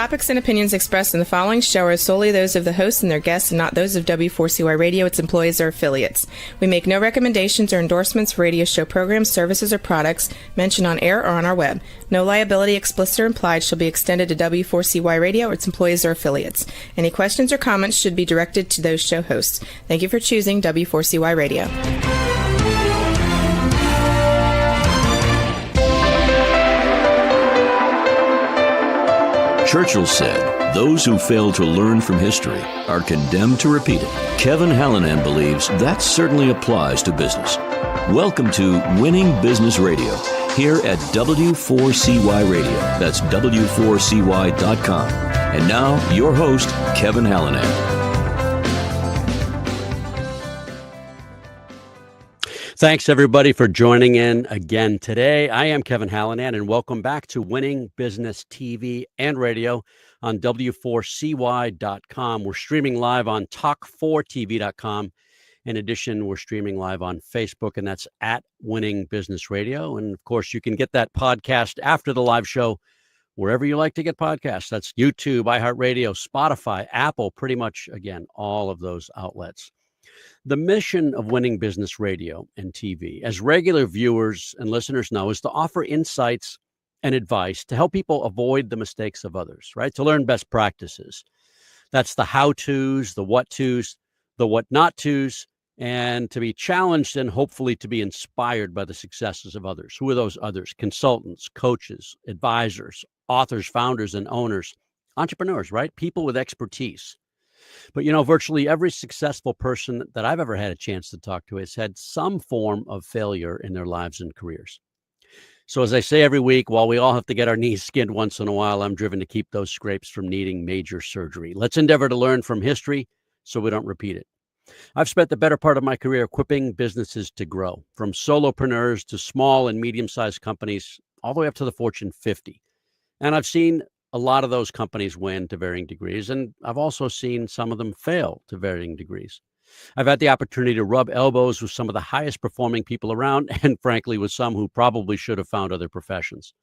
topics and opinions expressed in the following show are solely those of the hosts and their guests and not those of W4CY Radio, its employees, or affiliates. We make no recommendations or endorsements for radio show programs, services, or products mentioned on air or on our web. No liability, explicit or implied, shall be extended to W4CY Radio or its employees or affiliates. Any questions or comments should be directed to those show hosts. Thank you for choosing W4CY Radio. Churchill said, "Those who fail to learn from history are condemned to repeat it." Kevin Hallinan believes that certainly applies to business. Welcome to Winning Business Radio, here at W4CY Radio. That's W4CY.com. And now, your host, Kevin Hallinan. Thanks, everybody, for joining in again today. I am Kevin Hallinan, and welcome back to Winning Business TV and Radio on W4CY.com. We're streaming live on Talk4TV.com. In addition, we're streaming live on Facebook, and that's at Winning Business Radio. And, of course, you can get that podcast after the live show wherever you like to get podcasts. That's YouTube, iHeartRadio, Spotify, Apple, pretty much, again, all of those outlets. The mission of Winning Business Radio and TV, as regular viewers and listeners know, is to offer insights and advice to help people avoid the mistakes of others, right? To learn best practices. That's the how-tos, the what-tos, the what-not-tos, and to be challenged and hopefully to be inspired by the successes of others. Who are those others? Consultants, coaches, advisors, authors, founders, and owners, entrepreneurs, right? People with expertise. But, you know, virtually every successful person that I've ever had a chance to talk to has had some form of failure in their lives and careers. So as I say every week, while we all have to get our knees skinned once in a while, I'm driven to keep those scrapes from needing major surgery. Let's endeavor to learn from history so we don't repeat it. I've spent the better part of my career equipping businesses to grow, from solopreneurs to small and medium-sized companies, all the way up to the Fortune 50. And I've seen a lot of those companies win to varying degrees, and I've also seen some of them fail to varying degrees. I've had the opportunity to rub elbows with some of the highest performing people around, and frankly, with some who probably should have found other professions.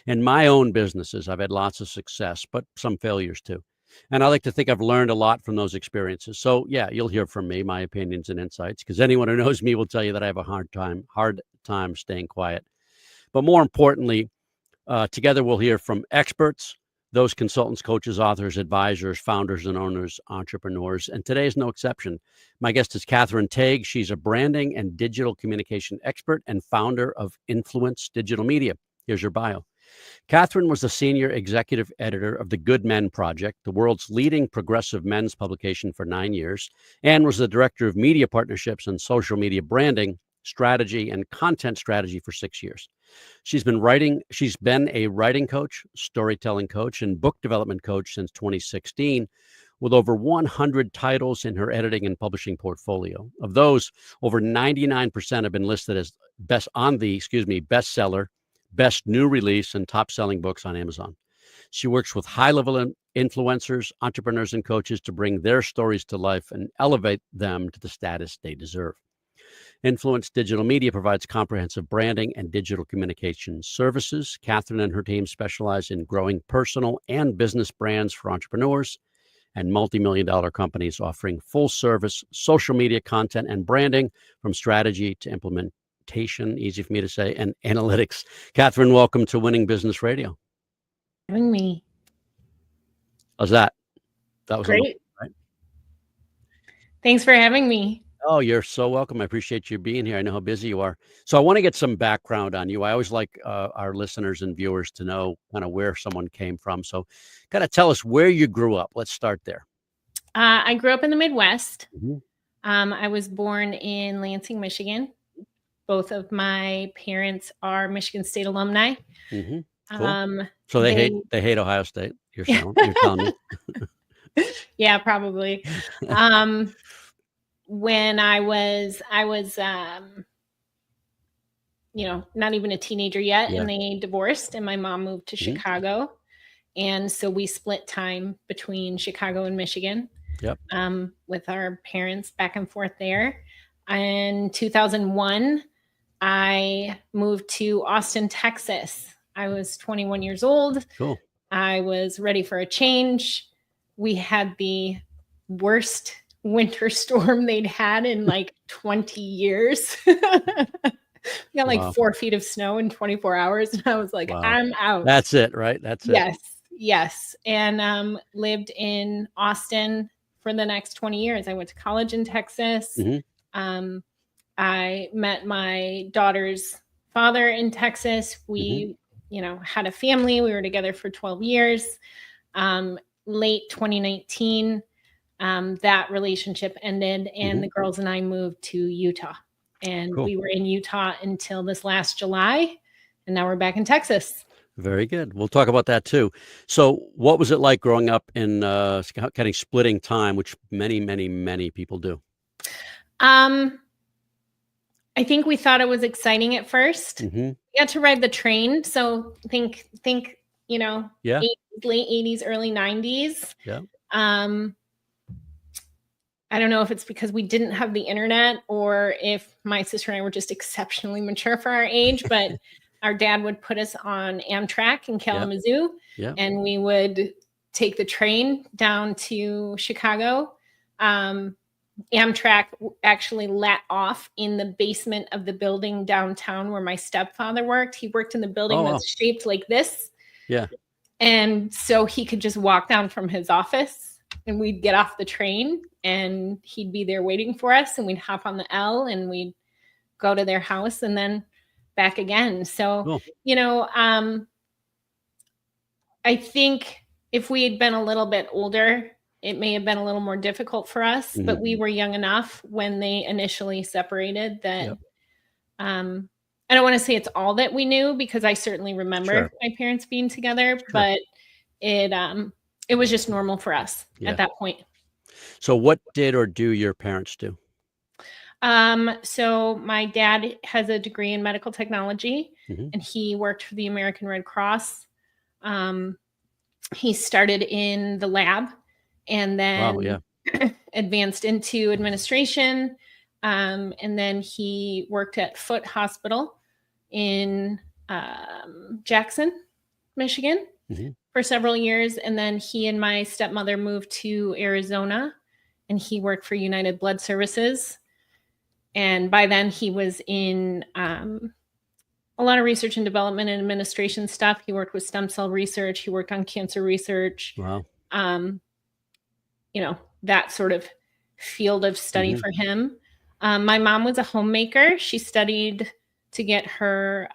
In my own businesses, I've had lots of success, but some failures too. And I like to think I've learned a lot from those experiences. So yeah, you'll hear from me, my opinions and insights, because anyone who knows me will tell you that I have a hard time staying quiet. But more importantly, together we'll hear from experts, those consultants, coaches, authors, advisors, founders and owners, entrepreneurs. And today is no exception. My guest is Kathryn Tague. She's a branding and digital communication expert and founder of Influence Digital Media. Here's her bio. Kathryn was the senior executive editor of the Good Men Project, the world's leading progressive men's publication, for 9 years, and was the director of media partnerships and social media branding, strategy, and content strategy for 6 years. She's been a writing coach, storytelling coach, and book development coach since 2016, with over 100 titles in her editing and publishing portfolio. Of those, over 99% have been listed as bestseller, best new release, and top-selling books on Amazon. She works with high-level influencers, entrepreneurs, and coaches to bring their stories to life and elevate them to the status they deserve. Influence Digital Media provides comprehensive branding and digital communication services. Kathryn and her team specialize in growing personal and business brands for entrepreneurs and multi-million-dollar companies, offering full-service social media content and branding from strategy to implementation, easy for me to say, and analytics. Kathryn, welcome to Winning Business Radio. Having me. How's that? That was great. Right? Thanks for having me. Oh, you're so welcome. I appreciate you being here. I know how busy you are. So I want to get some background on you. I always like our listeners and viewers to know kind of where someone came from. So kind of tell us where you grew up. Let's start there. I grew up in the Midwest. Mm-hmm. I was born in Lansing, Michigan. Both of my parents are Michigan State alumni. Mm-hmm. Cool. So they hate Ohio State. You're telling me. Yeah, probably. When I was, not even a teenager yet, and they divorced, and my mom moved to Chicago, and so we split time between Chicago and Michigan. Yep. With our parents back and forth there. In 2001, I moved to Austin, Texas. I was 21 years old. Cool. I was ready for a change. We had the worst winter storm they'd had in like 20 years. We got like Wow. 4 feet of snow in 24 hours. And I was like, Wow. I'm out. That's it, right? That's it. Yes. And lived in Austin for the next 20 years. I went to college in Texas. I met my daughter's father in Texas. We, had a family. We were together for 12 years. Late 2019, that relationship ended, and the girls and I moved to Utah. And we were in Utah until this last July, and now we're back in Texas. Very good. We'll talk about that too. So what was it like growing up in kind of splitting time, which many people do? I think we thought it was exciting at first. We got to ride the train. So think, Yeah. late 80s, early 90s. Yeah. I don't know if it's because we didn't have the internet or if my sister and I were just exceptionally mature for our age, but our dad would put us on Amtrak in Kalamazoo, and we would take the train down to Chicago. Amtrak actually let off in the basement of the building downtown where my stepfather worked. He worked in the building that's shaped like this. Yeah. And so he could just walk down from his office, and we'd get off the train and he'd be there waiting for us, and we'd hop on the L and we'd go to their house and then back again. So, I think if we had been a little bit older, it may have been a little more difficult for us, but we were young enough when they initially separated that I don't want to say it's all that we knew, because I certainly remember my parents being together, but it was just normal for us at that point. So what did or do your parents do? So my dad has a degree in medical technology, and he worked for the American Red Cross. He started in the lab and then advanced into administration. And then he worked at Foot Hospital in Jackson, Michigan for several years. And then he and my stepmother moved to Arizona, and he worked for United Blood Services. And by then he was in a lot of research and development and administration stuff. He worked with stem cell research. He worked on cancer research. Wow. That sort of field of study for him. My mom was a homemaker. She studied to get her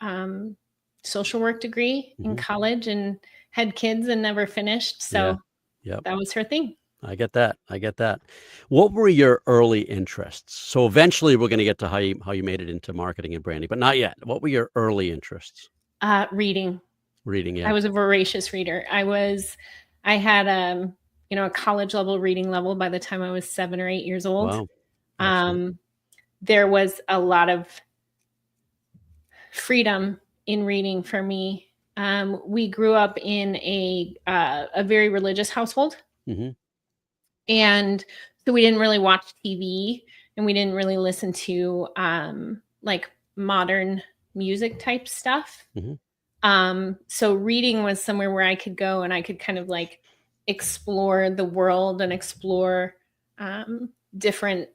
social work degree in college and had kids and never finished. So that was her thing. I get that. What were your early interests? So eventually we're going to get to how you made it into marketing and branding, but not yet. What were your early interests? Reading. Yeah. I was a voracious reader. I had a college level reading level by the time I was 7 or 8 years old. Wow. There was a lot of freedom in reading for me. We grew up in a very religious household. And so we didn't really watch TV, and we didn't really listen to like modern music type stuff. So reading was somewhere where I could go and I could kind of like explore the world and explore different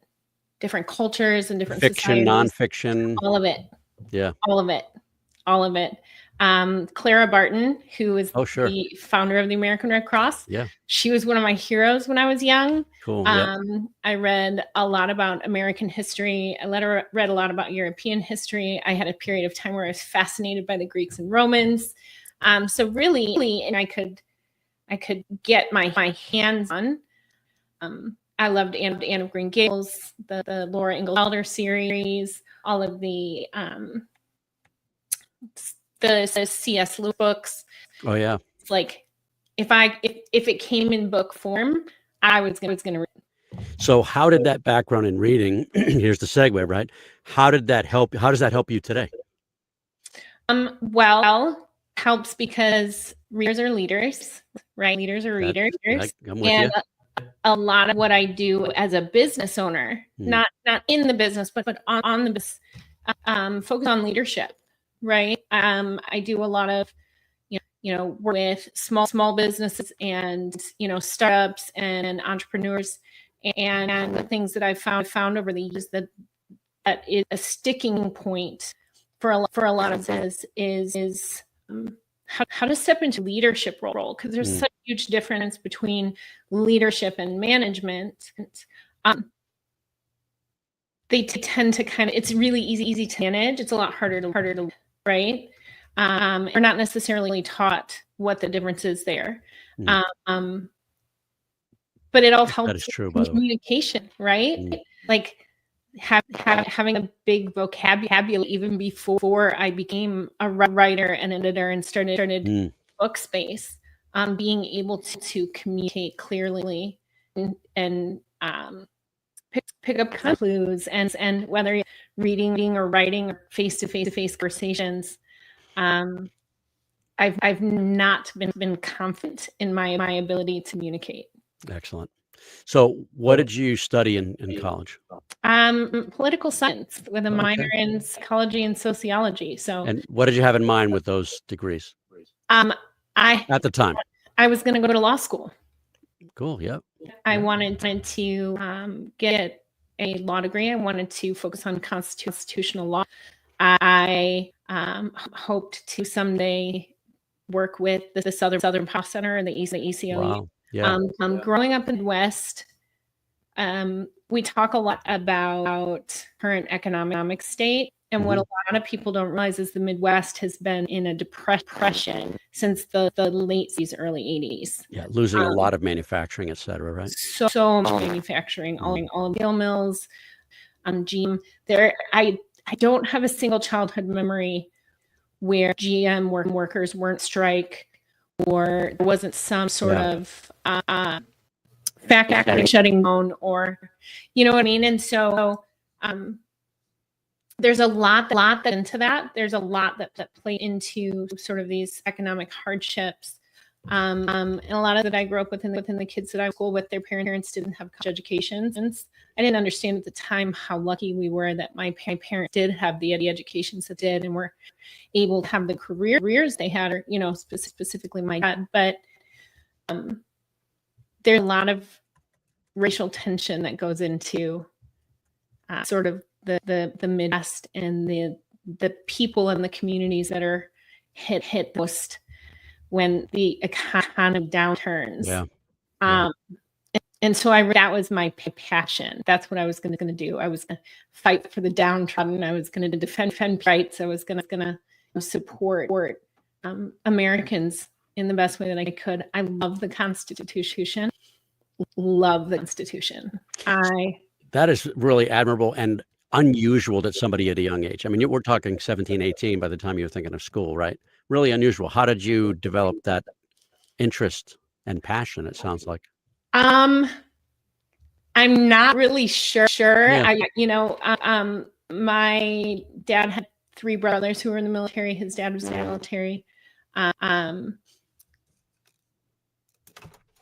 cultures and different fiction, societies. nonfiction, all of it. Yeah, all of it. Clara Barton, who is the founder of the American Red Cross. Yeah. She was one of my heroes when I was young. Cool. I read a lot about American history. I read a lot about European history. I had a period of time where I was fascinated by the Greeks and Romans. So really, and I could get my hands on. I loved Anne of Green Gables, the Laura Ingalls Wilder series, all of the C.S. Lewis books. Oh yeah. It's like if it came in book form, I was gonna read. So how did that background in reading, here's the segue, right? How does that help you today? Well, helps because readers are leaders, right? Leaders are readers. I'm with you. A lot of what I do as a business owner, not in the business, but on the business, focus on leadership. Right. I do a lot of, work with small businesses and, startups and entrepreneurs. And the things that I've found over the years that is a sticking point for a lot of this is how to step into leadership role, because there's such a huge difference between leadership and management. They tend to it's really easy to manage. It's a lot harder to right. We're not necessarily taught what the difference is there. But it all helps. That is true, by the way. Communication, right? Like having a big vocabulary even before I became a writer and editor and started book space. Being able to communicate clearly and pick up clues and whether you're reading or writing or face-to-face conversations. I've not been confident in my ability to communicate. Excellent. So what did you study in college? Political science with a minor in psychology and sociology. And what did you have in mind with those degrees? At the time, I was going to go to law school. Cool. Yep. I wanted to get a law degree. I wanted to focus on constitutional law. I hoped to someday work with the Southern Power Center and the ECOU. Wow. Yeah. Growing up in the West, we talk a lot about current economic state. And what a lot of people don't realize is the Midwest has been in a depression since the late 60s, early 80s. Yeah, losing a lot of manufacturing, et cetera, right? So much manufacturing, all of the steel mills, GM. I don't have a single childhood memory where GM workers weren't strike, or there wasn't some sort of factory shutting down, or you know what I mean. And so there's a lot that into that. There's a lot that play into sort of these economic hardships. And a lot of that I grew up within the kids that I school with, their parents didn't have college educations. I didn't understand at the time how lucky we were that my parents did have the educations that did and were able to have the careers they had, or, specifically my dad. But there's a lot of racial tension that goes into sort of the Midwest and the people and the communities that are hit most when the economy downturns. Yeah. And so that was my passion. That's what I was going to do. I was going to fight for the downtrodden. I was going to defend rights. I was going to support Americans in the best way that I could. I love the Constitution. Love the Constitution. That is really admirable and unusual that somebody at a young age. I mean, we're talking 17, 18 by the time you were thinking of school, right? Really unusual. How did you develop that interest and passion, it sounds like? I'm not really sure. Yeah. My dad had 3 brothers who were in the military. His dad was in the military.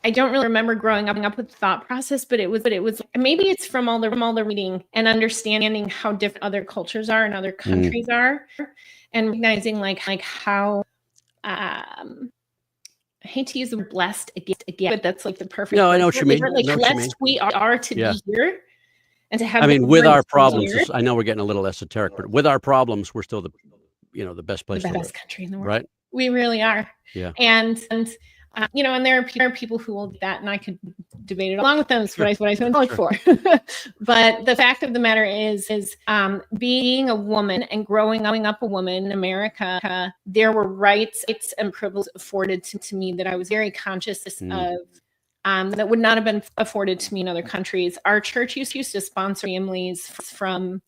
I don't really remember growing up with the thought process, but it was maybe it's from all the reading and understanding how different other cultures are and other countries are, and recognizing like how I hate to use the word blessed again, but that's like the perfect. No, I know what you mean. Like blessed we are to be here and to have. I mean, with our problems, I know we're getting a little esoteric, but with our problems, we're still the best place. The best country in the world, right? We really are. Yeah. And there are people who will do that, and I could debate it along with them. That's what I went to for. But the fact of the matter is being a woman and growing up a woman in America, there were rights and privileges afforded to me that I was very conscious of. That would not have been afforded to me in other countries. Our church used to sponsor families from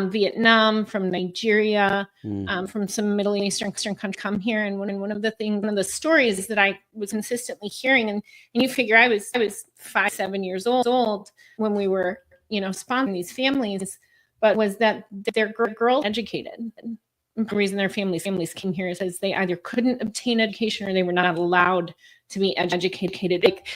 Vietnam, from Nigeria, from some Middle Eastern countries come here. And one of the stories that I was consistently hearing, and you figure I was 5-7 years old when we were, sponsoring these families, but was that their girls educated. And the reason their families came here is because they either couldn't obtain education or they were not allowed to be educated. Like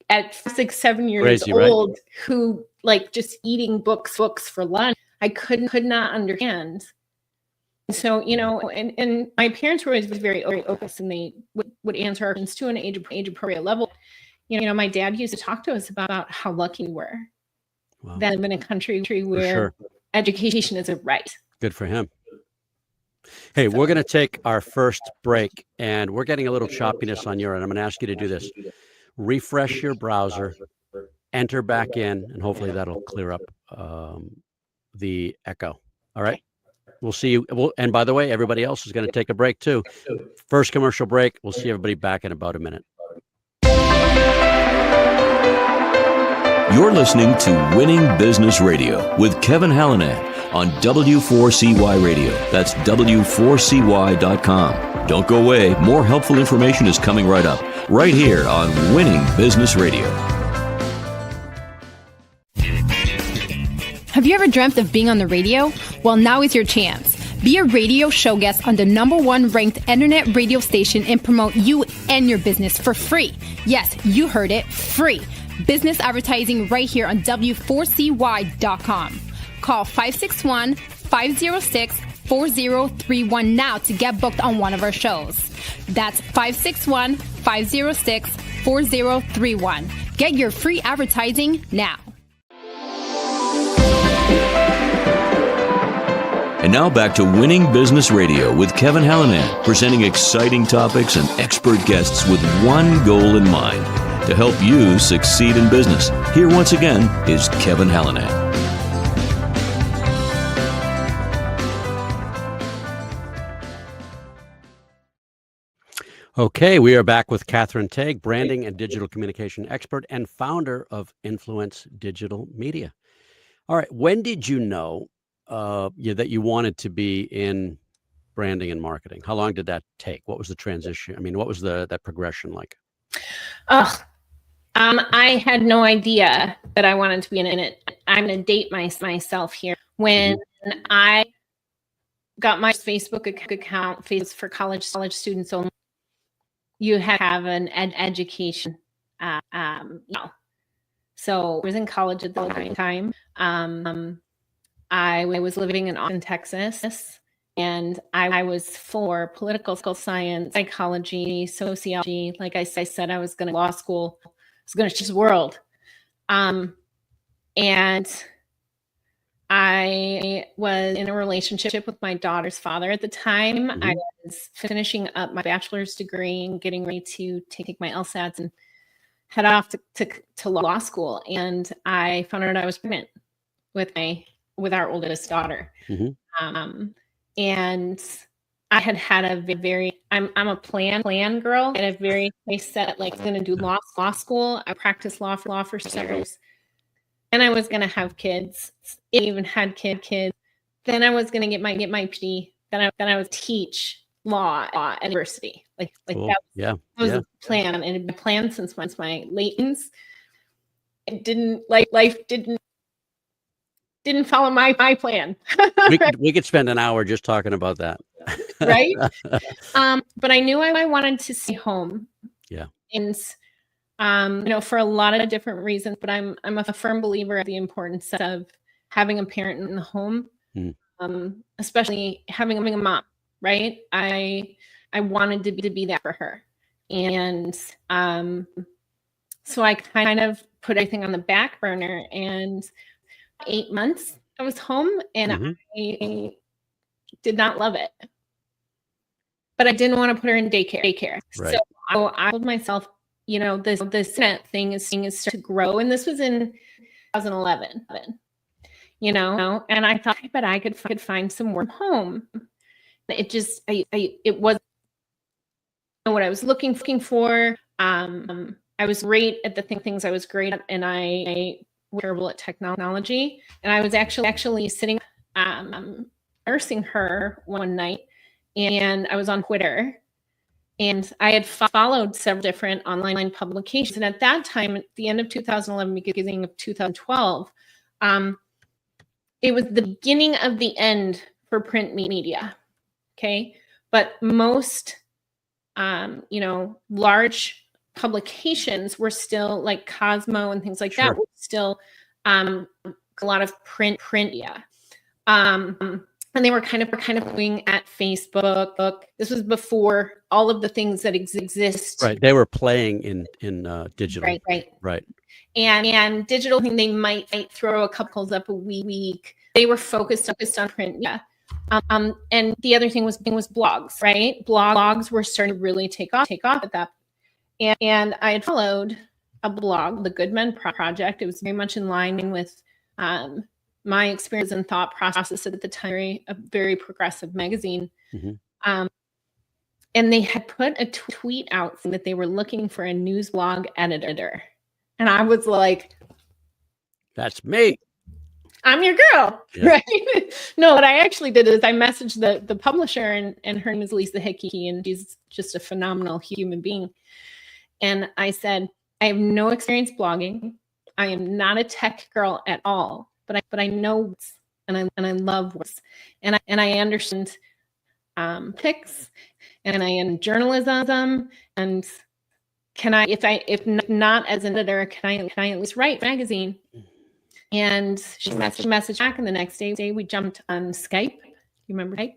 at 6-7 years Crazy, old, right? Who like just eating books for lunch. I could not understand So, and my parents were always very open, and they would answer our questions to an age appropriate level. My dad used to talk to us about how lucky we were that live in a country where education is a right. Good for him. Hey, we're going to take our first break, and we're getting a little choppiness on your end. I'm going to ask you to do this. Refresh your browser, enter back in, and hopefully that'll clear up the echo. All right? We'll see you. And by the way, everybody else is going to take a break too. First commercial break. We'll see everybody back in about a minute. You're listening to Winning Business Radio with Kevin Hallinan on W4CY Radio. That's W4CY.com. Don't go away. More helpful information is coming right up, right here on Winning Business Radio. Have you ever dreamt of being on the radio? Well, now is your chance. Be a radio show guest on the #1 ranked internet radio station and promote you and your business for free. Yes, you heard it, free. Business advertising right here on W4CY.com. Call 561-506-4031 now to get booked on one of our shows. That's 561-506-4031. Get your free advertising now. And now back to Winning Business Radio with Kevin Hallinan, presenting exciting topics and expert guests with one goal in mind, to help you succeed in business. Here once again is Kevin Hallinan. Okay, we are back with Kathryn Tague, branding and digital communication expert and founder of Influence Digital Media. All right, when did you know that you wanted to be in branding and marketing? How long did that take? What was the transition? I mean, what was that progression like? I had no idea that I wanted to be in it. I'm going to date myself here. When I got my Facebook account for college students only, you have an education. So I was in college at the time. I was living in Austin, Texas, and I was for political science, psychology, sociology. Like I said, I was going to law school. I was going to change the world. And I was in a relationship with my daughter's father at the time. I was finishing up my bachelor's degree and getting ready to take my LSATs and head off to law school. And I found out I was pregnant with our oldest daughter. And I had a very, I'm a plan girl, and a very set, like, I'm going to do law school. I practiced law for 6 years. And I was going to have kids. I even had kids. Then I was going to get my PhD. Then I would teach law at university. Like cool. That was the plan. And it had been planned since my late teens. It didn't, life didn't follow my plan. we could spend an hour just talking about that. Right? But I knew I wanted to stay home. Yeah. And for a lot of different reasons, but I'm a firm believer of the importance of having a parent in the home, especially having a mom, right? I wanted to be that for her. And so I kind of put everything on the back burner, and 8 months I was home, and I did not love it. But I didn't want to put her in daycare. Right. So I told myself, this thing is to grow. And this was in 2011, and I thought, but I could find some work home. It just, it wasn't what I was looking for. I was great at the things I was great at, and I was terrible at technology. And I was actually sitting, nursing her one night, and I was on Twitter. And I had followed several different online publications. And at that time, at the end of 2011, beginning of 2012, it was the beginning of the end for print media. Okay. But most, large publications were still, like Cosmo and things like that, were still a lot of print media. And and they were kind of doing at Facebook. This was before all of the things that exist. Right. They were playing in digital. Right. And digital thing, they might throw a couple up a week. They were focused on print. Yeah. And the other thing was blogs, right? Blogs were starting to really take off at that. And I had followed a blog, the Good Men Project. It was very much in line with my experience and thought process at the time, a very progressive magazine. Mm-hmm. And they had put a tweet out saying that they were looking for a news blog editor. And I was like, that's me. I'm your girl, yeah. Right? No, what I actually did is I messaged the publisher, and her name is Lisa Hickey, and she's just a phenomenal human being. And I said, I have no experience blogging. I am not a tech girl at all, but I know and I love words, and I understand pics, and I am journalism, and can I, if not as an editor, can I at least write a magazine? And she messaged back, and the next day we jumped on Skype. You remember Skype?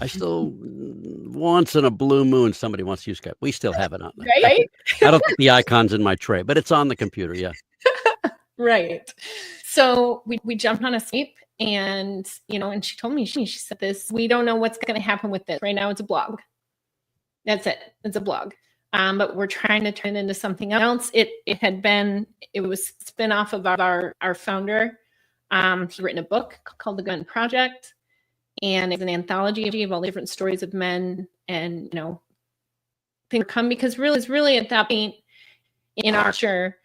I still, once in a blue moon, somebody wants to use Skype. We still have it on there. Right? I don't think the icon's in my tray, but it's on the computer, yeah. Right. So we jumped on a Skype, and, and she told me, she said this, we don't know what's going to happen with this. Right now it's a blog. That's it. It's a blog. But we're trying to turn it into something else. It was a spin-off of our founder. He's written a book called The Gun Project, and it's an anthology of all the different stories of men, and things come because really at that point in our culture,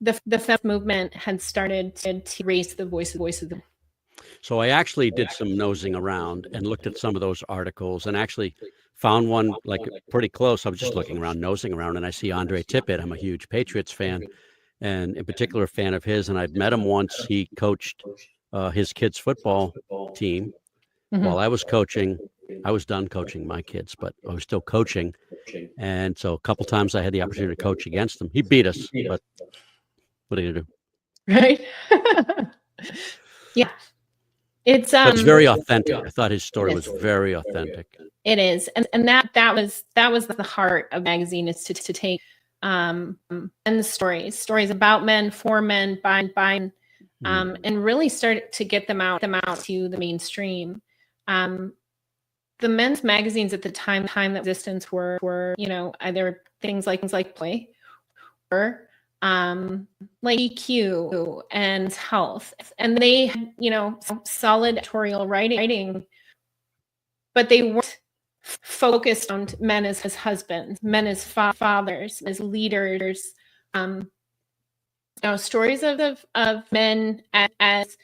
the feminist movement had started to raise the voices of the. So I actually did some nosing around and looked at some of those articles, and actually found one like pretty close. I was just looking around, nosing around, and I see Andre Tippett. I'm a huge Patriots fan, and in particular a fan of his. And I'd met him once. He coached his kids' football team while I was coaching. I was done coaching my kids, but I was still coaching. And so a couple times I had the opportunity to coach against him. He beat us, but what are you gonna do? Right? Yeah. It's very authentic. I thought his story was very authentic. It is, and that was the heart of the magazine, is to take and the stories about men, for men, by and really start to get them out to the mainstream. The men's magazines at the time that existence were either things like Play or like EQ and Health, and they had, solid editorial writing, but they weren't focused on men as husbands, men as fathers, as leaders. Stories of men as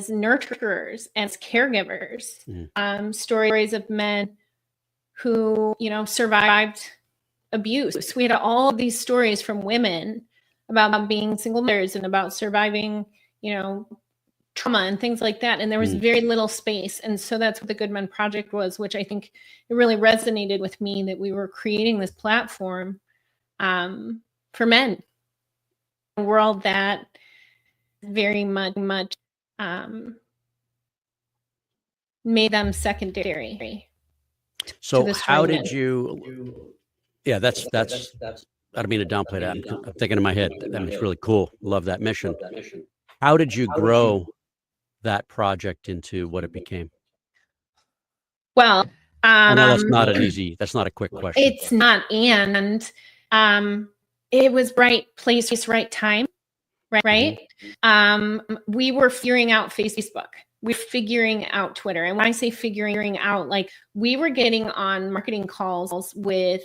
nurturers, as caregivers. Stories of men who survived abuse. We had all of these stories from women about being single mothers and about surviving, trauma and things like that. And there was very little space. And so that's what the Good Men Project was, which I think it really resonated with me, that we were creating this platform for men. A world that very much made them secondary. So how did you, that's I don't mean to downplay that. I'm thinking in my head, that was really cool. Love that mission. How did you grow that project into what it became? Well, I know that's not a quick question. It's not, and it was right place, right time, right? We were figuring out Facebook. We're figuring out Twitter. And when I say figuring out, like, we were getting on marketing calls with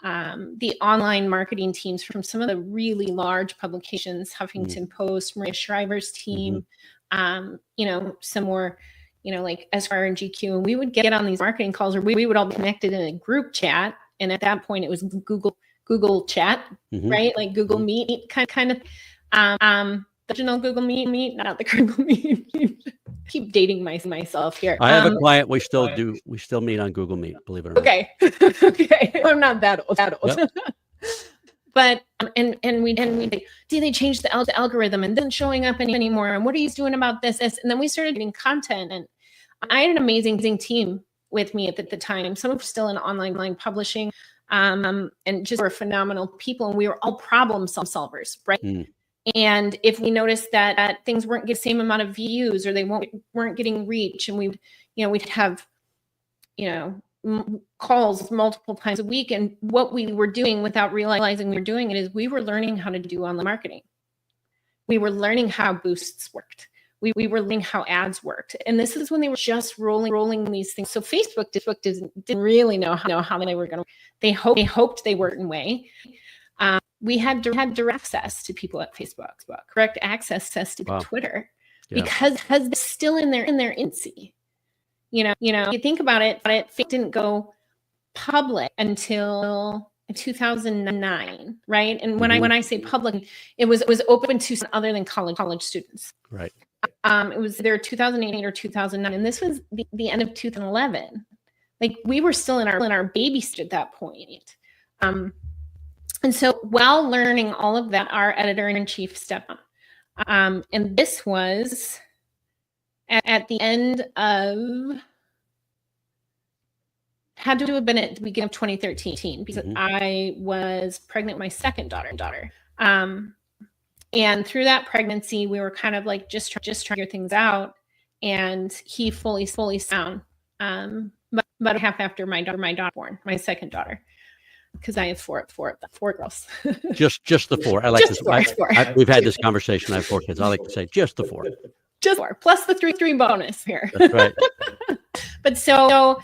the online marketing teams from some of the really large publications, Huffington Post, Maria Shriver's team, some more, like Esquire and GQ. And we would get on these marketing calls, or we would all be connected in a group chat. And at that point, it was Google Chat, right? Like Google Meet kind of. The original Google Meet, not the Google Meet. Keep dating myself here. I have a client. We still meet on Google Meet, believe it or not. Okay. I'm not that old. Yep. But and we did they change the algorithm and then showing up anymore? And what are you doing about this? And then we started getting content, and I had an amazing team with me at the time. Some of still in online publishing, and just were phenomenal people, and we were all problem solvers, right? And if we noticed that things weren't getting the same amount of views, or they weren't getting reach, and we'd have calls multiple times a week, and what we were doing without realizing we were doing it is we were learning how to do online marketing. We were learning how boosts worked. We were learning how ads worked. And this is when they were just rolling these things. So Facebook didn't really know how they were going to. They hoped they were in a way. We had direct access to people at Facebook, direct access to Twitter, because they're still in their infancy. You think about it, but it didn't go public until 2009, right? And when I say public, it was open to other than college students. Right. It was either 2008 or 2009, and this was the end of 2011. Like, we were still in our baby stage at that point. And so while learning all of that, our editor-in-chief stepped up. And this was at the end of, had to have been at the beginning of 2013, because I was pregnant with my second daughter. And through that pregnancy, we were kind of like just trying to figure things out. And he fully sound. But about half after my daughter born, my second daughter, because I have four girls. just the four. I like this. Four. We've had this conversation. I have 4 kids. I like to say just the 4. Just 4 plus the three bonus here. That's right. But so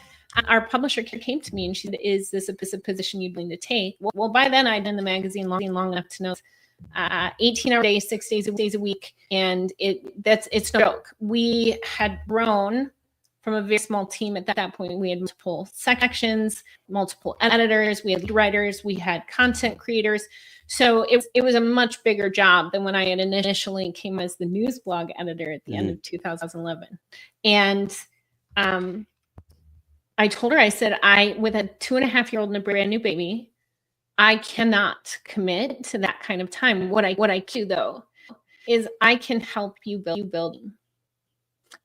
our publisher came to me and she said, "Is this a position you'd like to take?" Well, by then I'd been in the magazine long enough to know 18-hour days, 6 days a week, and it's no joke. We had grown from a very small team at that point. We had multiple sections, multiple editors, we had lead writers, we had content creators. So it was a much bigger job than when I had initially came as the news blog editor at the end of 2011. And I told her, I said, with a 2.5-year-old and a brand new baby, I cannot commit to that kind of time. What I do though is I can help you building.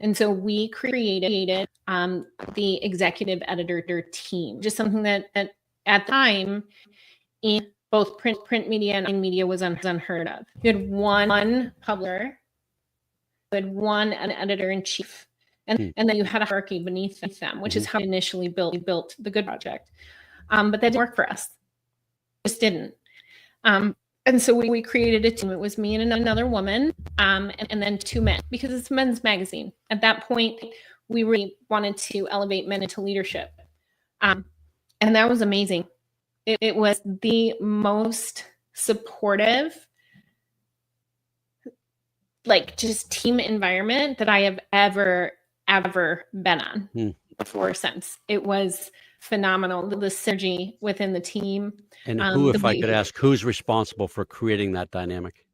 And so we created the executive editor team, just something that at the time in both print media and media was unheard of. You had one publisher, you had one editor-in-chief, and then you had a hierarchy beneath them, which is how we initially built the Good Project. But that didn't work for us. It just didn't. And so we created a team. It was me and another woman, and then 2 men, because it's a men's magazine. At that point, we really wanted to elevate men into leadership. And that was amazing. It was the most supportive, like, just team environment that I have ever been on before or since. It was phenomenal, the synergy within the team. And who, if I could ask, who's responsible for creating that dynamic?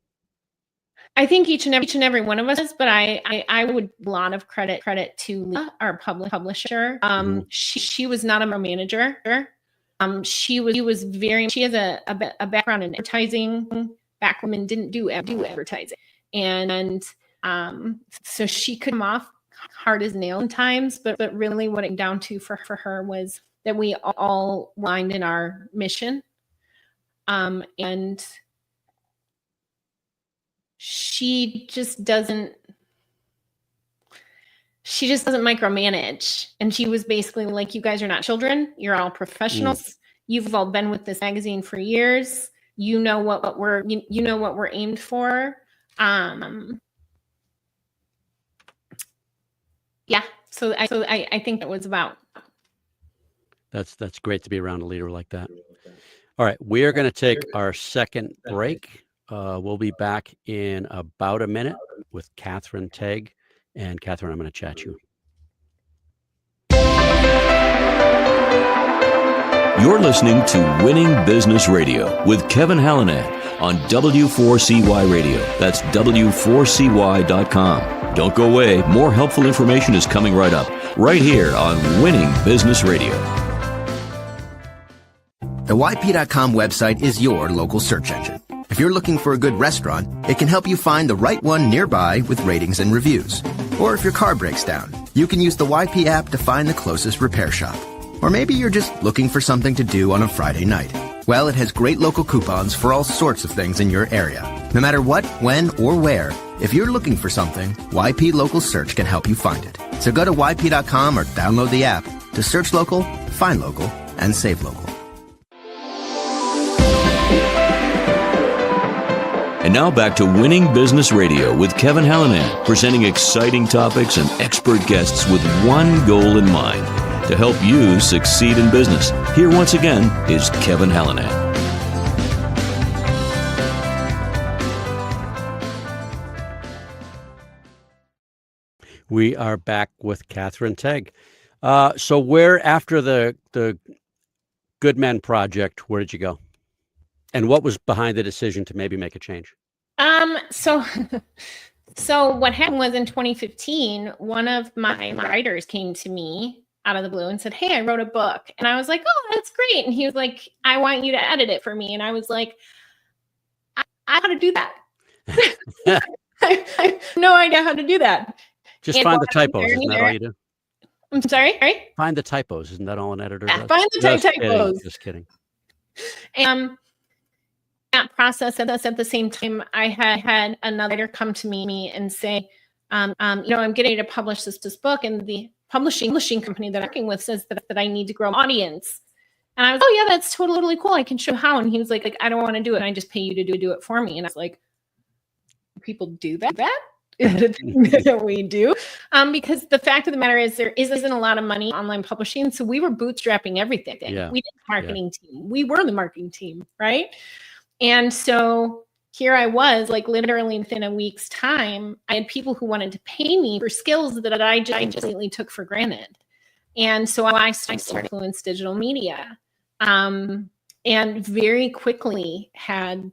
I think each and every one of us, but I would a lot of credit to Lisa, our publisher. She was not a manager. She has a background in advertising. Back women didn't do advertising, and so she could come off hard as nails sometimes, but really what it came down to for her was that we all aligned in our mission. And she just doesn't micromanage. And she was basically like, you guys are not children. You're all professionals. You've all been with this magazine for years. You know what we're aimed for. Yeah. So I think that was about. That's great to be around a leader like that. All right. We are going to take our second break. We'll be back in about a minute with Kathryn Tague. And Kathryn, I'm going to chat you. You're listening to Winning Business Radio with Kevin Hallinan on W4CY Radio. That's W4CY.com. Don't go away. More helpful information is coming right up, right here on Winning Business Radio. The YP.com website is your local search engine. If you're looking for a good restaurant, it can help you find the right one nearby with ratings and reviews. Or if your car breaks down, you can use the YP app to find the closest repair shop. Or maybe you're just looking for something to do on a Friday night. Well, it has great local coupons for all sorts of things in your area. No matter what, when, or where, if you're looking for something, YP Local Search can help you find it. So go to YP.com or download the app to search local, find local, and save local. And now back to Winning Business Radio with Kevin Hallinan, presenting exciting topics and expert guests with one goal in mind, to help you succeed in business. Here once again is Kevin Hallinan. We are back with Kathryn Tague. So where, after the Good Men Project, where did you go? And what was behind the decision to maybe make a change? So what happened was in 2015, one of my writers came to me out of the blue and said, "Hey, I wrote a book." And I was like, "Oh, that's great." And he was like, "I want you to edit it for me." And I was like, I how to do that. I have no idea how to do that. Just find the typos. Isn't that all you do? I'm sorry, right? Find the typos. Isn't that all an editor does? Find the typos. Just kidding. That process at the same time, I had another writer come to me and say, I'm getting ready to publish this book, and the publishing company that I'm working with says that I need to grow an audience. And I was, "Oh yeah, that's totally cool. I can show how." And he was like, "I don't want to do it. I just pay you to do it for me." And I was like, "People do that?" That we do, because the fact of the matter is there isn't a lot of money in online publishing, so we were bootstrapping everything. Yeah. We did the marketing team. We were the marketing team, right? And so here I was, like literally within a week's time, I had people who wanted to pay me for skills that I just completely took for granted. And so I started to influence digital media, and very quickly had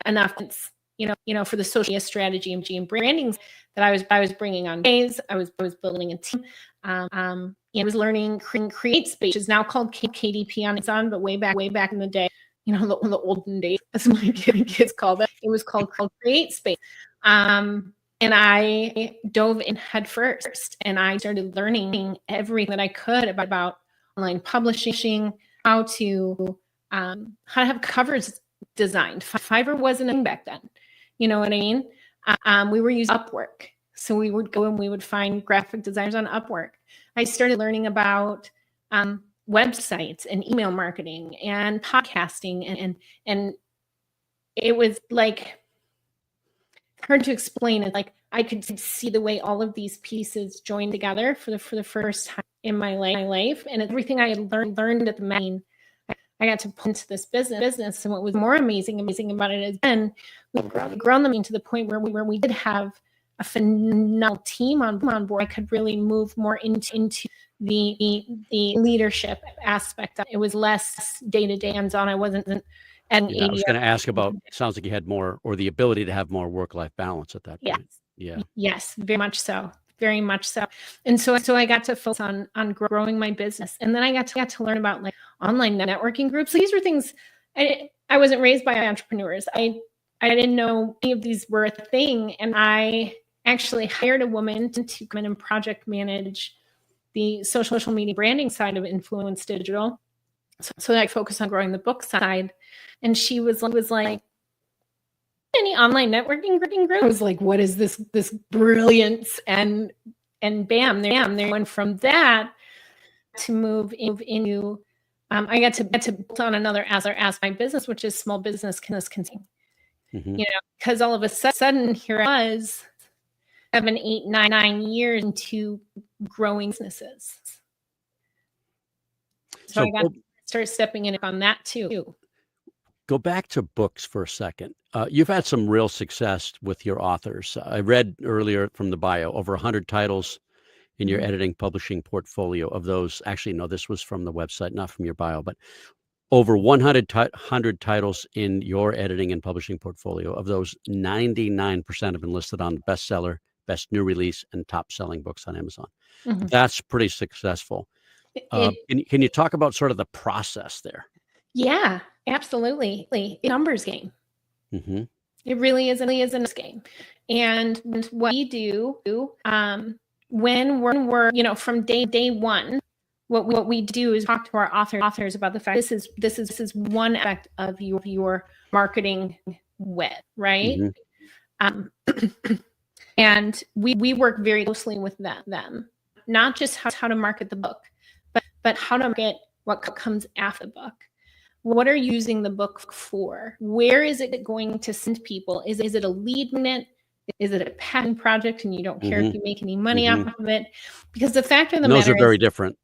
enough, for the social media strategy and branding that I was bringing on days. I was building a team. I was learning Create Space, which is now called KDP on Amazon, but way back in the day, the olden days, as my kids call it, it was called Create Space. And I dove in head first, and I started learning everything that I could about online publishing, how to have covers designed. Fiverr wasn't a thing back then. You know what I mean? We were using Upwork. So we would go and we would find graphic designers on Upwork. I started learning about websites and email marketing and podcasting. And it was like hard to explain. It's like I could see the way all of these pieces joined together for the first time in my life. And everything I had learned at the main, I got to put into this business. And what was more amazing about it has been we've grown them to the point where we did have a phenomenal team on board. I could really move more into the leadership aspect. It was less day-to-day hands-on. I wasn't at I was going to ask about, sounds like you had more, or the ability to have more work-life balance at that point. Yeah. Yes, very much so. Very much so. And so I got to focus on growing my business. And then I got to learn about like online networking groups. These were things I wasn't raised by entrepreneurs. I didn't know any of these were a thing. And I actually hired a woman to come in and project manage the social media branding side of Influence Digital. So that I focused on growing the book side. And she was like, "Any online networking group?" I was like, "What is this brilliance?" And bam, they went from that to move into. I got to build on another aspect of my business, which is small business consulting. Mm-hmm. Because all of a sudden here I was 7, 8, 9 years into growing businesses. So I got to start stepping in on that too. Go back to books for a second. You've had some real success with your authors. I read earlier from the bio, over 100 titles in your editing publishing portfolio. Of those, actually, no, this was from the website, not from your bio, but over 100 titles in your editing and publishing portfolio. Of those, 99% have been listed on bestseller, best new release, and top selling books on Amazon. Mm-hmm. That's pretty successful. Can you talk about sort of the process there? Yeah, absolutely. It's a numbers game. Mm-hmm. It really is a numbers game. And what we do when we're from day one, what we do is talk to our authors about the fact this is one aspect of your marketing web, right? Mm-hmm. And we work very closely with them, not just how to market the book, but how to market what comes after the book. What are you using the book for? Where is it going to send people? Is it a lead magnet? Is it a passion project and you don't care if you make any money off of it? Because the fact of the Those matter are very is different.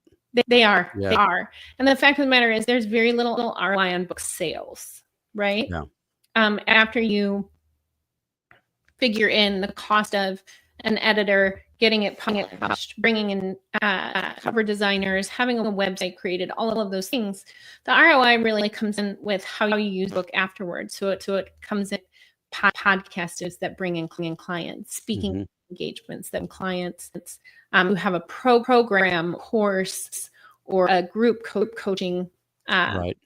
they are. Yeah. They are. And the fact of the matter is there's very little ROI on book sales, right? Yeah. After you figure in the cost of an editor, getting it published, bringing in cover designers, having a website created, all of those things, the ROI really comes in with how you use the book afterwards. So it comes in podcasters that bring in clients, speaking engagements that clients who have a program, course, or a group coaching. Right.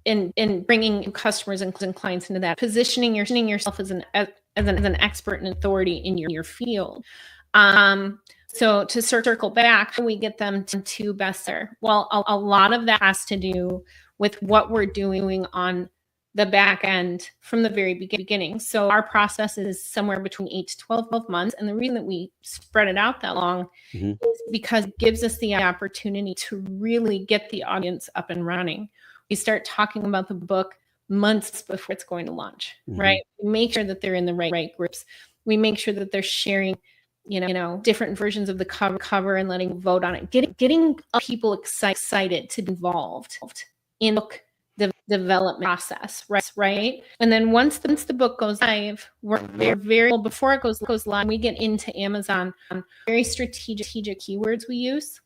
In bringing customers and clients into that, positioning yourself as an expert and authority in your field. So to circle back, how we get them to bestseller? Well, a lot of that has to do with what we're doing on the back end from the very beginning. So our process is somewhere between 8 to 12 months. And the reason that we spread it out that long is because it gives us the opportunity to really get the audience up and running. We start talking about the book months before it's going to launch, right? We make sure that they're in the right groups. We make sure that they're sharing, different versions of the cover and letting vote on it. Getting people excited to be involved in the book development process, right? And then once the book goes live, we're very well, before it goes live, we get into Amazon. Very strategic keywords we use.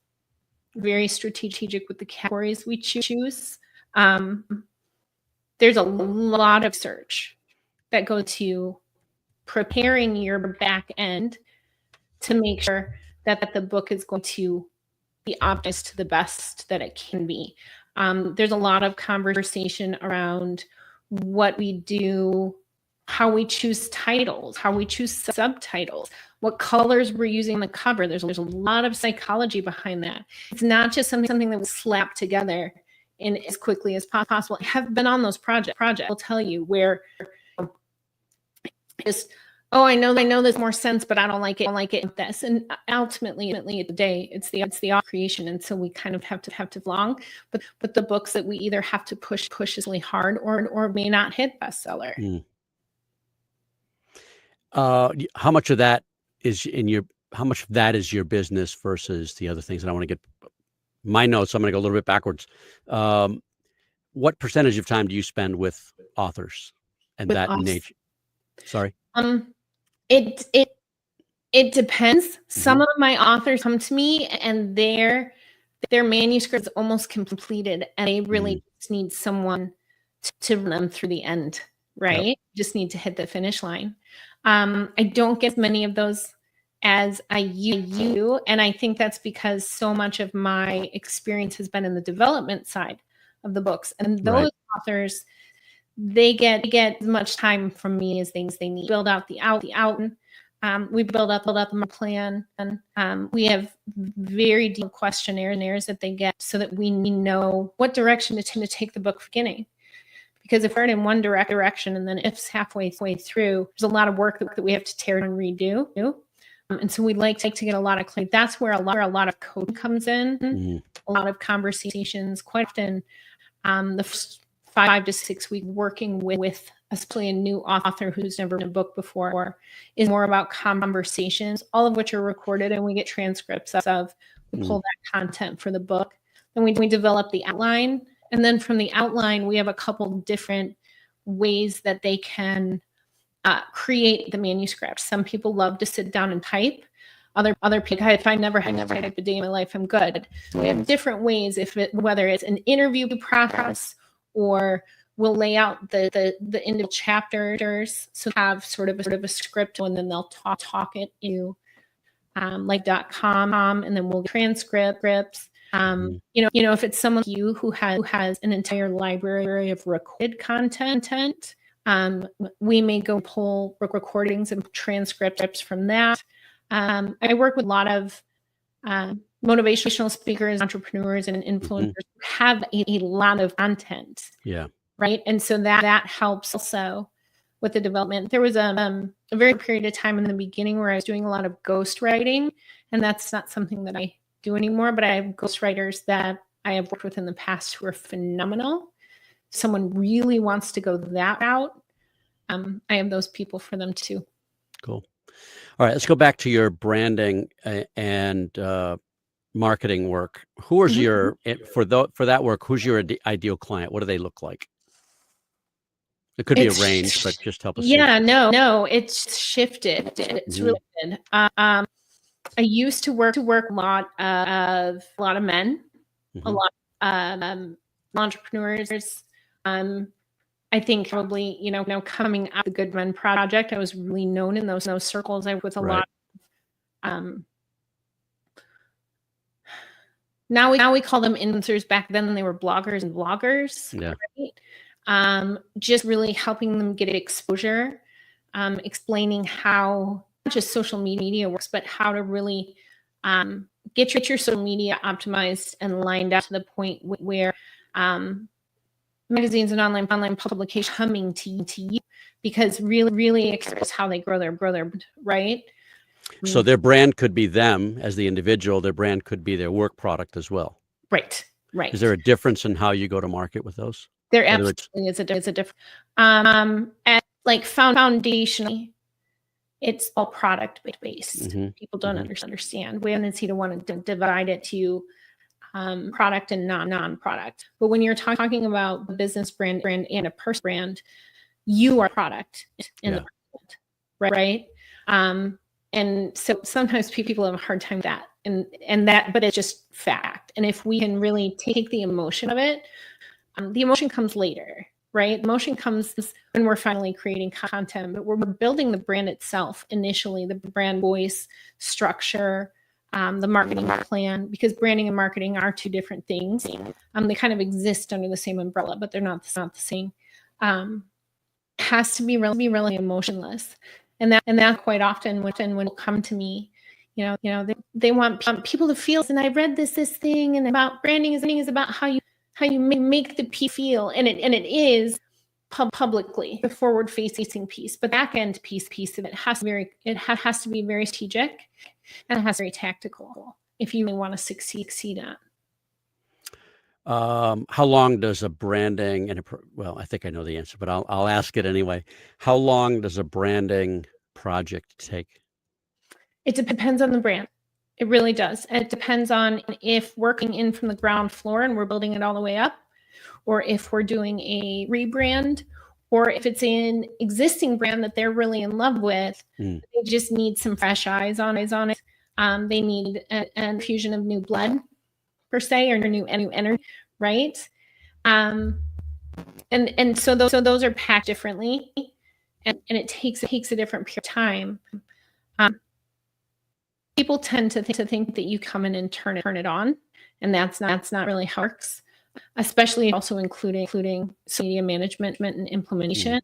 Very strategic with the categories we choose. There's a lot of search that goes to preparing your back end to make sure that the book is going to be optimized to the best that it can be. There's a lot of conversation around what we do, how we choose titles, how we choose subtitles, what colors we're using on the cover. There's a lot of psychology behind that. It's not just something that we slap together in as quickly as possible. I have been on those projects. I'll tell you where just, I know there's more sense, but I don't like it. This, and ultimately at the day, it's the creation, and so we kind of have to long. But the books that we either have to push really hard or may not hit bestseller. How much of that is how much of that is your business versus the other things? And I want to get my notes. I'm going to go a little bit backwards. What percentage of time do you spend with authors and with that nature? Sorry. It depends. Some of my authors come to me and their manuscript is almost completed, and they really just need someone to run them through the end, right? Yep. Just need to hit the finish line. I don't get as many of those as I used to, and I think that's because so much of my experience has been in the development side of the books, and those authors, they get as much time from me as they need. Build out the outline. We build up a plan, and we have very deep questionnaires that they get so that we know what direction to take the book beginning. Because if we're in one direction and then it's halfway through, there's a lot of work that we have to tear and redo. And so we'd like to get a lot of clarity. That's where a lot of code comes in, a lot of conversations. Quite often, the first 5 to 6 weeks working with especially a new author who's never written a book before is more about conversations, all of which are recorded, and we get transcripts of. We pull that content for the book. Then we develop the outline. And then from the outline, we have a couple different ways that they can create the manuscript. Some people love to sit down and type. Other people, if I never had to type a day in my life, I'm good. So we have different ways, whether it's an interview process or we'll lay out the individual chapters. So have sort of a script, and then they'll talk it to like .com, and then we'll transcripts. If it's someone like you who has an entire library of recorded content, we may go pull recordings and transcripts from that. I work with a lot of motivational speakers, entrepreneurs, and influencers who have a lot of content. Yeah. Right. And so that helps also with the development. There was a very period of time in the beginning where I was doing a lot of ghostwriting, and that's not something that I do anymore, but I have ghostwriters that I have worked with in the past who are phenomenal. If someone really wants to go that route, I have those people for them too. Cool. All right, let's go back to your branding and marketing work. Who is your for that work? Who's your ideal client? What do they look like? It could be a range, but just help us. Yeah, no, it's shifted. It's really good. I used to work a lot of men, a lot of entrepreneurs. I think probably coming out of the Good Men Project, I was really known in those circles. I with a lot. Now we call them influencers. Back then they were bloggers and vloggers. Yeah. Right? Just really helping them get exposure, explaining how not just social media works, but how to really get your social media optimized and lined up to the point where magazines and online publications coming to you, because really express how they grow their right. So their brand could be them as the individual. Their brand could be their work product as well. Right. Is there a difference in how you go to market with those? There absolutely is a difference. At like foundationally, it's all product based. People don't understand. We have a tendency to want to divide it to product and non-product. But when you're talking about the business brand and a person brand, you are product in the brand, right? And so sometimes people have a hard time with that, and that, but it's just fact. And if we can really take the emotion of it, the emotion comes later, right? Emotion comes when we're finally creating content, but we're building the brand itself initially, the brand voice, structure, the marketing plan, because branding and marketing are two different things. They kind of exist under the same umbrella, but they're not the same. Has to be really emotionless. And that quite often when people come to me, they want people to feel, and I read this thing, and about branding is about how you make the piece feel, and it is publicly the forward facing piece, but back end piece of it has to be very strategic, and it has to be very tactical if you want to succeed at. How long does a branding well, I think I know the answer, but I'll ask it anyway. How long does a branding project take? It depends on the brand. It really does. It depends on if working in from the ground floor and we're building it all the way up, or if we're doing a rebrand, or if it's an existing brand that they're really in love with. They just need some fresh eyes on it. They need an infusion of new blood, per se, or new energy, right? And so those are packed differently, and it takes a different period of time. People tend to think that you come in and turn it on, and that's not really how it works. Especially also including social media management and implementation.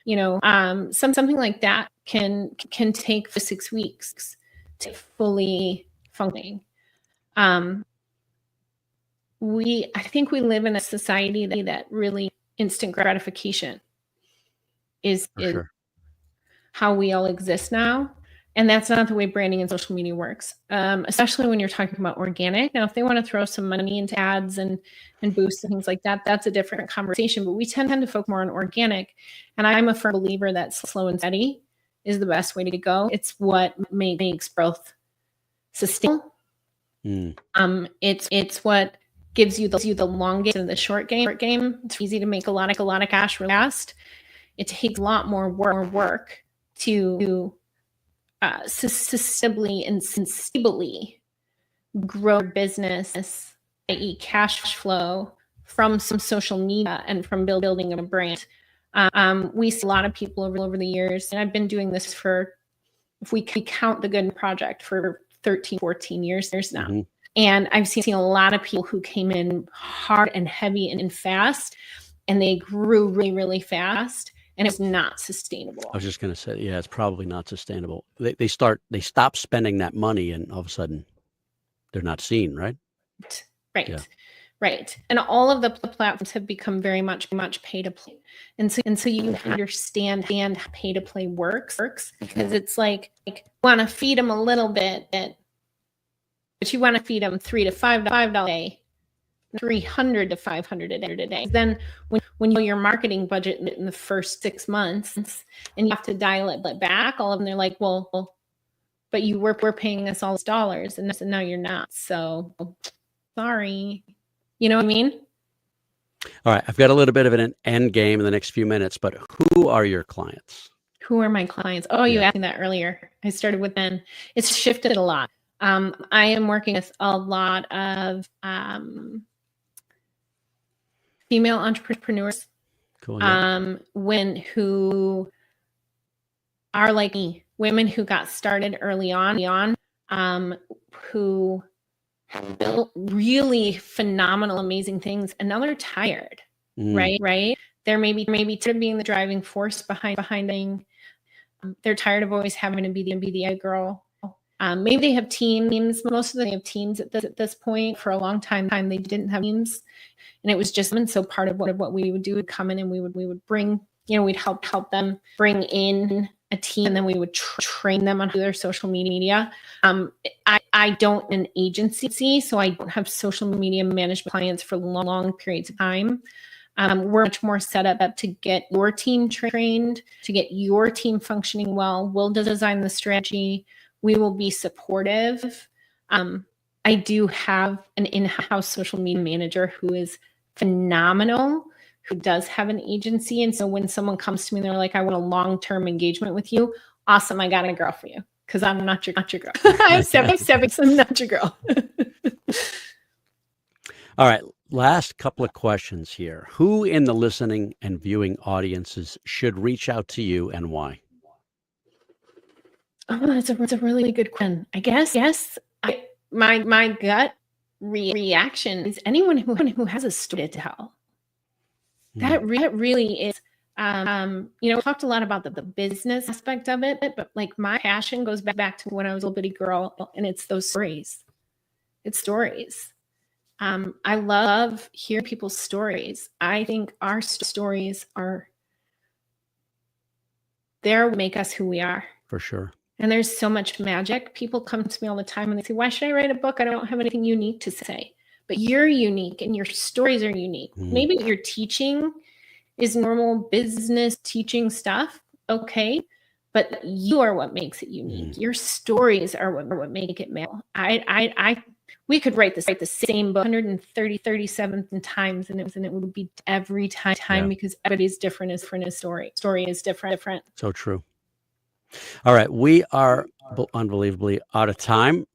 Something like that can take 6 weeks to fully functioning. I think we live in a society that really instant gratification is how we all exist now. And that's not the way branding and social media works, especially when you're talking about organic. Now, if they want to throw some money into ads and boosts and things like that, that's a different conversation. But we tend to focus more on organic. And I'm a firm believer that slow and steady is the best way to go. It's what makes growth sustainable. It's what gives you the long game and the short game. It's easy to make a lot of cash really fast. It takes a lot more work to sustainably and sensibly grow business, i.e. cash flow from some social media and from building a brand. We see a lot of people over the years, and I've been doing this for, if we count the Good Project, for 13, 14 years now. And I've seen a lot of people who came in hard and heavy and fast, and they grew really, really fast, and it's not sustainable. I was just going to say, yeah, it's probably not sustainable. They stop spending that money, and all of a sudden they're not seen, right? Right. Yeah. Right. And all of the platforms have become very much pay to play. And so you understand pay to play works because it's like want to feed them a little bit, but you want to feed them $3 to $5 a day, $300 to $500 a day. Then when you know your marketing budget in the first 6 months and you have to dial it back, all of them, they're like, well, but we're paying us all these dollars, and now you're not. So sorry. You know what I mean? All right. I've got a little bit of an end game in the next few minutes, but who are your clients? Who are my clients? Oh, you asked me that earlier. I started with men. It's shifted a lot. I am working with a lot of female entrepreneurs, Cool, yeah. women who are like me, women who got started early on, who have built really phenomenal, amazing things, and now they're tired, right? They're maybe tired of being the driving force behind things. They're tired of always having to be the girl. Maybe they have teams. Most of them have teams at this point. For a long time they didn't have teams, and it was just, and so part of what we would do would come in and we would bring, we'd help them bring in a team, and then we would train them on their social media. I don't an agency, so I don't have social media management clients for long periods of time. We're much more set up to get your team trained, to get your team functioning well. We'll design the strategy. We will be supportive. I do have an in-house social media manager who is phenomenal, who does have an agency. And so when someone comes to me and they're like, I want a long-term engagement with you, awesome, I got a girl for you. Because I'm not your girl. I'm 7, so I'm not your girl. All right. Last couple of questions here. Who in the listening and viewing audiences should reach out to you, and why? Oh, that's a really good question. I guess my gut reaction is anyone who has a story to tell. That really is, we talked a lot about the business aspect of it, but like my passion goes back to when I was a little bitty girl, and it's those stories. It's stories. I love hearing people's stories. I think our stories make us who we are. For sure. And there's so much magic. People come to me all the time and they say, why should I write a book? I don't have anything unique to say. But you're unique and your stories are unique. Maybe what you're teaching is normal business teaching stuff. Okay. But you are what makes it unique. Your stories are what make it mail. We could write the same book 137 times and it would be every time because everybody's different as a story. Story is different. So true. All right. We are unbelievably out of time.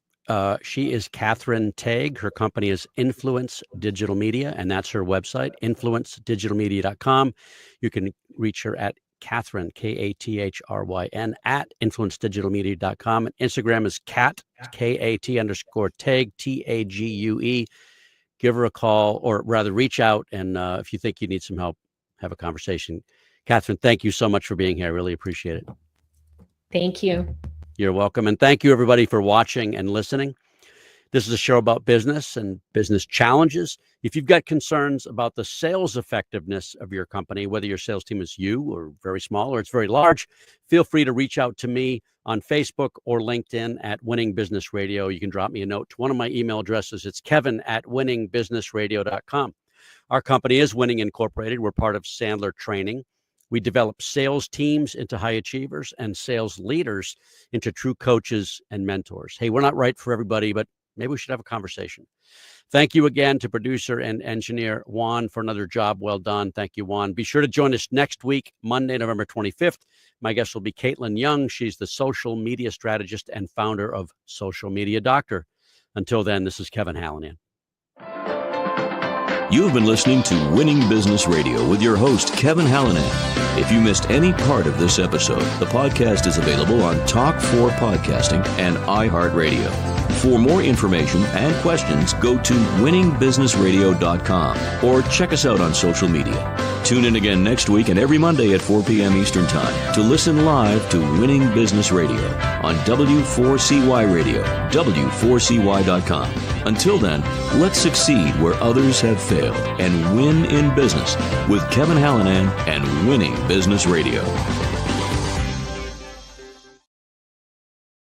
She is Kathryn Tague. Her company is Influence Digital Media, and that's her website, influencedigitalmedia.com. You can reach her at Kathryn, Kathryn, at influencedigitalmedia.com. And Instagram is Kat, Kat_Tague, Tague. Give her a call, or rather reach out. And if you think you need some help, have a conversation. Kathryn, thank you so much for being here. I really appreciate it. Thank you. You're welcome. And thank you, everybody, for watching and listening. This is a show about business and business challenges. If you've got concerns about the sales effectiveness of your company, whether your sales team is you or very small or it's very large, feel free to reach out to me on Facebook or LinkedIn at Winning Business Radio. You can drop me a note to one of my email addresses. It's kevin@winningbusinessradio.com. Our company is Winning Incorporated. We're part of Sandler Training. We develop sales teams into high achievers and sales leaders into true coaches and mentors. Hey, we're not right for everybody, but maybe we should have a conversation. Thank you again to producer and engineer Juan for another job well done. Thank you, Juan. Be sure to join us next week, Monday, November 25th. My guest will be Caitlin Young. She's the social media strategist and founder of Social Media Doctor. Until then, this is Kevin Hallinan. You've been listening to Winning Business Radio with your host, Kevin Hallinan. If you missed any part of this episode, the podcast is available on Talk4 Podcasting and iHeartRadio. For more information and questions, go to winningbusinessradio.com or check us out on social media. Tune in again next week and every Monday at 4 p.m. Eastern Time to listen live to Winning Business Radio on W4CY Radio, W4CY.com. Until then, let's succeed where others have failed and win in business with Kevin Hallinan and Winning Business Radio.